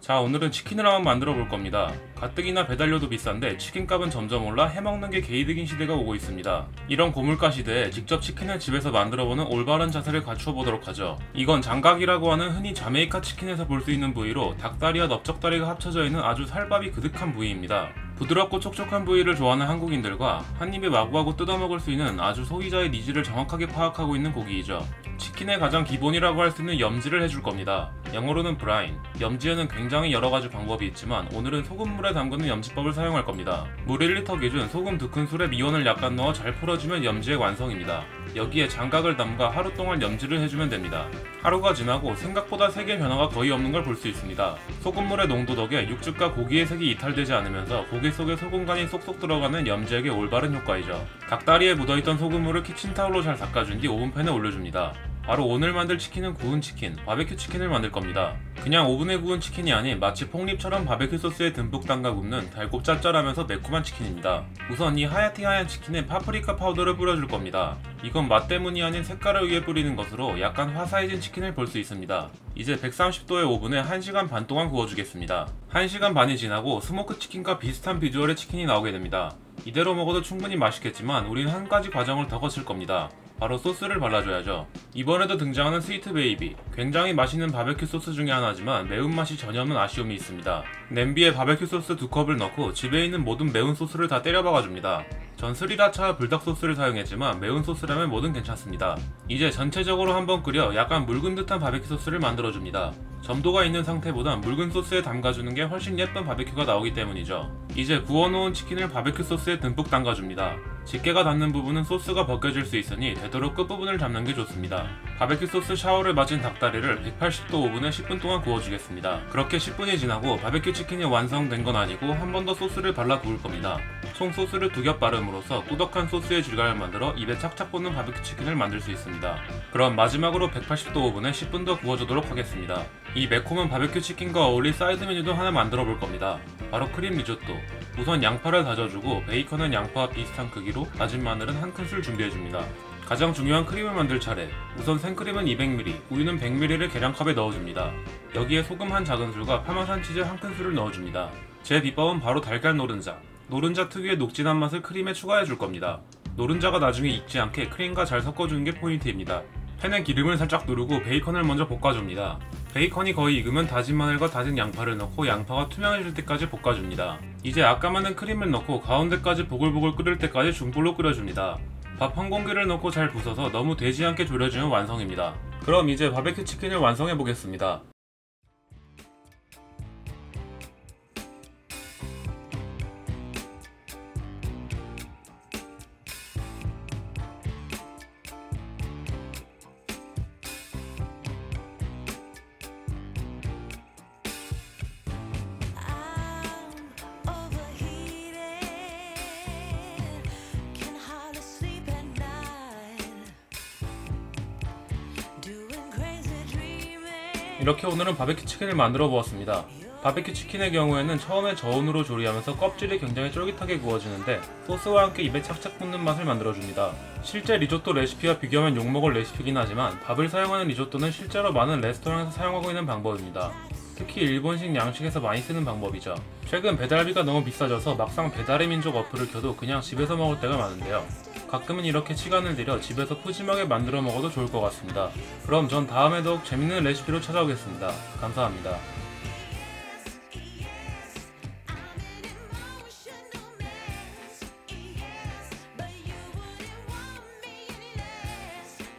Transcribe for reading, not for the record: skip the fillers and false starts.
자, 오늘은 치킨을 한번 만들어 볼 겁니다. 가뜩이나 배달료도 비싼데 치킨값은 점점 올라 해먹는 게 개이득인 시대가 오고 있습니다. 이런 고물가 시대에 직접 치킨을 집에서 만들어보는 올바른 자세를 갖추어 보도록 하죠. 이건 장각이라고 하는 흔히 자메이카 치킨에서 볼 수 있는 부위로 닭다리와 넓적다리가 합쳐져 있는 아주 살밥이 그득한 부위입니다. 부드럽고 촉촉한 부위를 좋아하는 한국인들과 한 입에 마구마구 뜯어먹을 수 있는 아주 소비자의 니즈를 정확하게 파악하고 있는 고기이죠. 치킨의 가장 기본이라고 할 수 있는 염지를 해줄 겁니다. 영어로는 브라인. 염지에는 굉장히 여러가지 방법이 있지만 오늘은 소금물에 담그는 염지법을 사용할 겁니다. 물 1리터 기준 소금 2큰술에 미원을 약간 넣어 잘 풀어주면 염지의 완성입니다. 여기에 장각을 담가 하루 동안 염지를 해주면 됩니다. 하루가 지나고 생각보다 색의 변화가 거의 없는 걸 볼 수 있습니다. 소금물의 농도 덕에 육즙과 고기의 색이 이탈되지 않으면서 고기 속에 소금간이 쏙쏙 들어가는 염지에게 올바른 효과이죠. 닭다리에 묻어있던 소금물을 키친타올로 잘 닦아준 뒤 오븐팬에 올려줍니다. 바로 오늘 만들 치킨은 구운 치킨, 바베큐 치킨을 만들 겁니다. 그냥 오븐에 구운 치킨이 아닌 마치 폭립처럼 바베큐 소스에 듬뿍 담가 굽는 달고 짭짤하면서 매콤한 치킨입니다. 우선 이 하얀 치킨에 파프리카 파우더를 뿌려줄 겁니다. 이건 맛 때문이 아닌 색깔을 위해 뿌리는 것으로 약간 화사해진 치킨을 볼 수 있습니다. 이제 130도의 오븐에 1시간 반 동안 구워주겠습니다. 1시간 반이 지나고 스모크 치킨과 비슷한 비주얼의 치킨이 나오게 됩니다. 이대로 먹어도 충분히 맛있겠지만 우린 한 가지 과정을 더 거칠 겁니다. 바로 소스를 발라줘야죠. 이번에도 등장하는 스위트 베이비. 굉장히 맛있는 바베큐 소스 중에 하나지만 매운맛이 전혀 없는 아쉬움이 있습니다. 냄비에 바베큐 소스 2컵을 넣고 집에 있는 모든 매운 소스를 다 때려 박아줍니다. 전 스리라차 불닭 소스를 사용했지만 매운 소스라면 뭐든 괜찮습니다. 이제 전체적으로 한번 끓여 약간 묽은 듯한 바베큐 소스를 만들어줍니다. 점도가 있는 상태보단 묽은 소스에 담가주는 게 훨씬 예쁜 바베큐가 나오기 때문이죠. 이제 구워놓은 치킨을 바베큐 소스에 듬뿍 담가줍니다. 집게가 닿는 부분은 소스가 벗겨질 수 있으니 되도록 끝부분을 잡는 게 좋습니다. 바베큐 소스 샤워를 맞은 닭다리를 180도 오븐에 10분 동안 구워주겠습니다. 그렇게 10분이 지나고 바베큐 치킨이 완성된 건 아니고 한 번 더 소스를 발라 구울 겁니다. 총 소스를 2겹 바름으로써 꾸덕한 소스의 질감을 만들어 입에 착착 붙는 바베큐 치킨을 만들 수 있습니다. 그럼 마지막으로 180도 오븐에 10분 더 구워주도록 하겠습니다. 이 매콤한 바베큐 치킨과 어울릴 사이드 메뉴도 하나 만들어 볼 겁니다. 바로 크림 리조또. 우선 양파를 다져주고 베이컨은 양파와 비슷한 크기로 다진 마늘은 1큰술 준비해줍니다. 가장 중요한 크림을 만들 차례. 우선 생크림은 200ml, 우유는 100ml를 계량컵에 넣어줍니다. 여기에 소금 한 작은술과 파마산 치즈 1큰술을 넣어줍니다. 제 비법은 바로 달걀 노른자. 노른자 특유의 녹진한 맛을 크림에 추가해줄 겁니다. 노른자가 나중에 익지 않게 크림과 잘 섞어주는 게 포인트입니다. 팬에 기름을 살짝 두르고 베이컨을 먼저 볶아줍니다. 베이컨이 거의 익으면 다진 마늘과 다진 양파를 넣고 양파가 투명해질 때까지 볶아줍니다. 이제 아까 만든 크림을 넣고 가운데까지 보글보글 끓을 때까지 중불로 끓여줍니다. 밥 한 공기를 넣고 잘 부숴서 너무 되지 않게 졸여주면 완성입니다. 그럼 이제 바베큐 치킨을 완성해 보겠습니다. 이렇게 오늘은 바베큐 치킨을 만들어 보았습니다. 바베큐 치킨의 경우에는 처음에 저온으로 조리하면서 껍질이 굉장히 쫄깃하게 구워지는데 소스와 함께 입에 착착 붙는 맛을 만들어줍니다. 실제 리조또 레시피와 비교하면 욕먹을 레시피긴 하지만 밥을 사용하는 리조또는 실제로 많은 레스토랑에서 사용하고 있는 방법입니다. 특히 일본식 양식에서 많이 쓰는 방법이죠. 최근 배달비가 너무 비싸져서 막상 배달의 민족 어플을 켜도 그냥 집에서 먹을 때가 많은데요. 가끔은 이렇게 시간을 들여 집에서 푸짐하게 만들어 먹어도 좋을 것 같습니다. 그럼 전 다음에 더욱 재밌는 레시피로 찾아오겠습니다. 감사합니다.